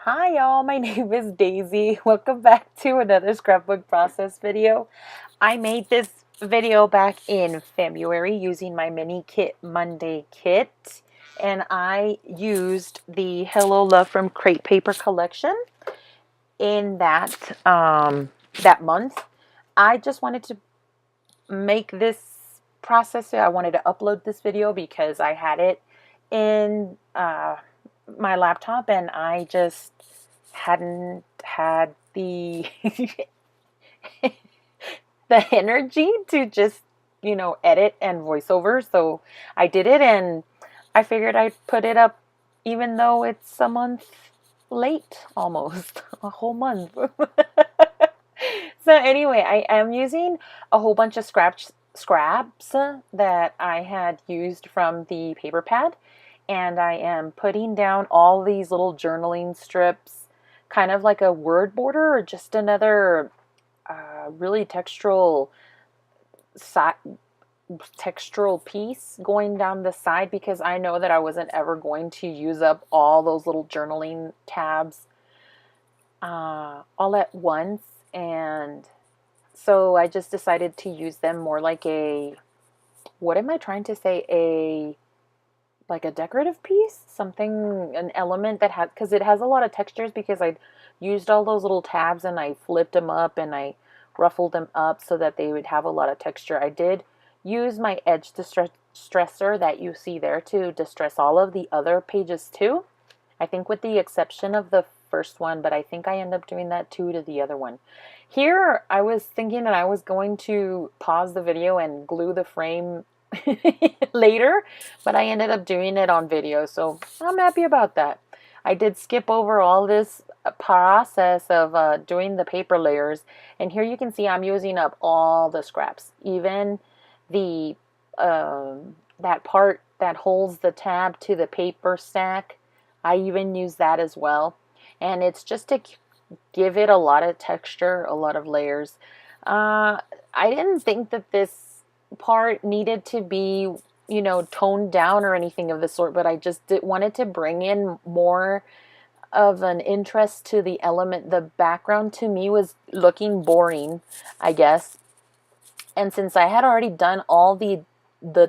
Hi y'all, my name is Daisy. Welcome back to another scrapbook process video. I made this video back in February using my mini kit Monday kit, and I used the Hello Love from Crate Paper collection in that month. I just wanted to make this process. I wanted to upload this video because I had it in my laptop and I just hadn't had the the energy to just edit and voiceover. So I did it, and I figured I'd put it up even though it's a month late, almost a whole month. So anyway, I am using a whole bunch of scraps that I had used from the paper pad, and I am putting down all these little journaling strips, kind of like a word border or just another really textural piece going down the side, because I know that I wasn't ever going to use up all those little journaling tabs all at once. And so I just decided to use them more like what am I trying to say? Like a decorative piece, something, an element that has, because it has a lot of textures, because I used all those little tabs and I flipped them up and I ruffled them up so that they would have a lot of texture. I did use my edge distressor that you see there to distress all of the other pages too. I think with the exception of the first one, but I think I end up doing that too to the other one. Here, I was thinking that I was going to pause the video and glue the frame later, but I ended up doing it on video, so I'm happy about that. I did skip over all this process of doing the paper layers, and here you can see I'm using up all the scraps, even the that part that holds the tab to the paper stack. I even use that as well, and it's just to give it a lot of texture, a lot of layers. I didn't think that this part needed to be, toned down or anything of the sort, but I just wanted to bring in more of an interest to the element. The background to me was looking boring, I guess. And since I had already done all the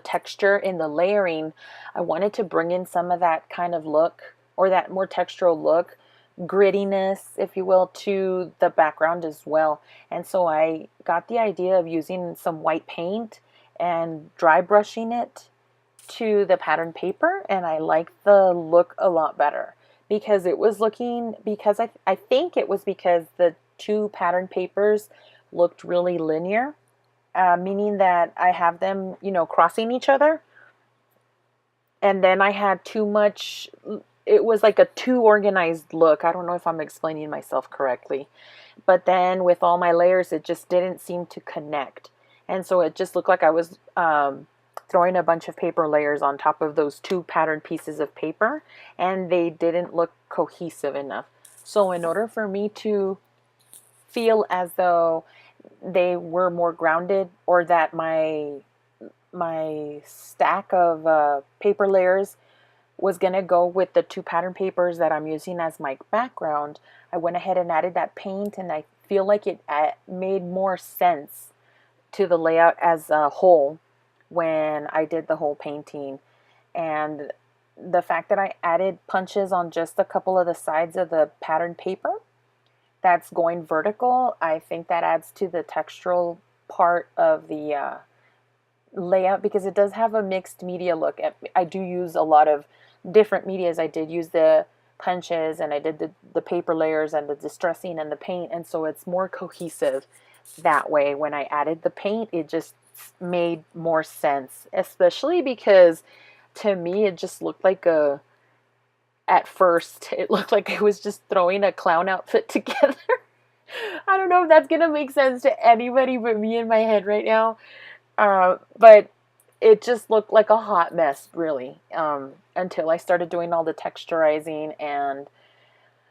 texture in the layering, I wanted to bring in some of that kind of look, or that more textural look, grittiness, if you will, to the background as well. And so I got the idea of using some white paint and dry brushing it to the pattern paper, and I liked the look a lot better, because it was looking, because I think it was because the two pattern papers looked really linear, meaning that I have them, crossing each other, and then I had too much. It was like a too organized look. I don't know if I'm explaining myself correctly, but then with all my layers, it just didn't seem to connect, and so it just looked like I was throwing a bunch of paper layers on top of those two patterned pieces of paper, and they didn't look cohesive enough. So in order for me to feel as though they were more grounded, or that my stack of paper layers was going to go with the two pattern papers that I'm using as my background, I went ahead and added that paint, and I feel like it made more sense to the layout as a whole when I did the whole painting. And the fact that I added punches on just a couple of the sides of the pattern paper that's going vertical, I think that adds to the textural part of the layout, because it does have a mixed media look. I do use a lot of different medias. I did use the punches, and I did the paper layers and the distressing and the paint, and so it's more cohesive that way. When I added the paint, it just made more sense, especially because to me it just looked like at first it looked like I was just throwing a clown outfit together. I don't know if that's gonna make sense to anybody but me in my head right now. But it just looked like a hot mess, really, until I started doing all the texturizing. And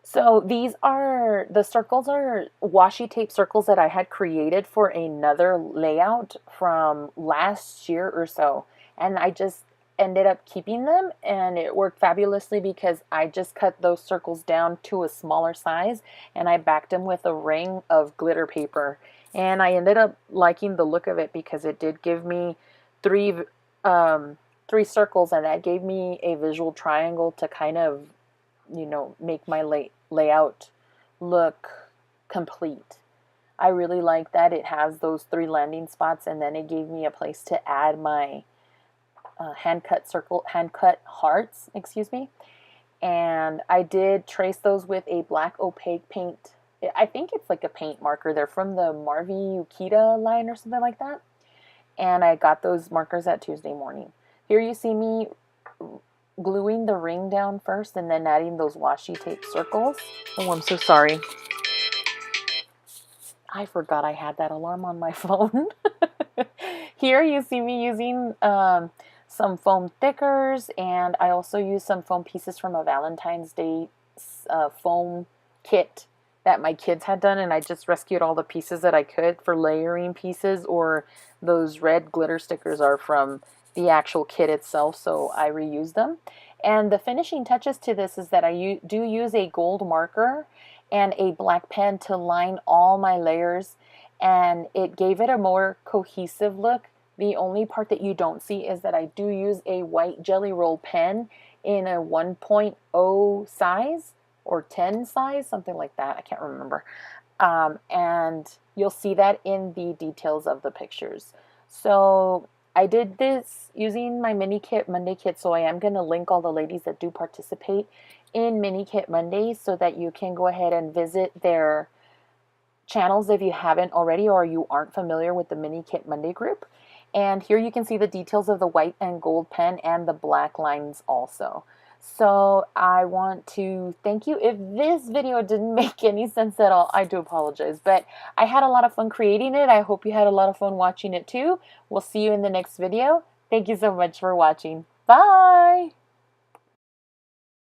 so the circles are washi tape circles that I had created for another layout from last year or so. And I just ended up keeping them, and it worked fabulously because I just cut those circles down to a smaller size and I backed them with a ring of glitter paper. And I ended up liking the look of it because it did give me three um, three circles, and that gave me a visual triangle to kind of, make my layout look complete. I really like that it has those three landing spots, and then it gave me a place to add my hand cut hearts, excuse me. And I did trace those with a black opaque paint. I think it's like a paint marker. They're from the Marvi Ukita line or something like that. And I got those markers at Tuesday morning. Here you see me gluing the ring down first and then adding those washi tape circles. Oh, I'm so sorry. I forgot I had that alarm on my phone. Here you see me using some foam thickers, and I also used some foam pieces from a Valentine's Day foam kit that my kids had done, and I just rescued all the pieces that I could for layering pieces, or those red glitter stickers are from the actual kit itself, so I reused them. And the finishing touches to this is that I do use a gold marker and a black pen to line all my layers, and it gave it a more cohesive look. The only part that you don't see is that I do use a white Jelly Roll pen in a 1.0 size or 10 size, something like that. I can't remember. And you'll see that in the details of the pictures. So I did this using my Mini Kit Monday kit, so I am going to link all the ladies that do participate in Mini Kit Mondays so that you can go ahead and visit their channels if you haven't already or you aren't familiar with the Mini Kit Monday group. And here you can see the details of the white and gold pen and the black lines also. So I want to thank you. If this video didn't make any sense at all, I do apologize. But I had a lot of fun creating it. I hope you had a lot of fun watching it too. We'll see you in the next video. Thank you so much for watching. Bye!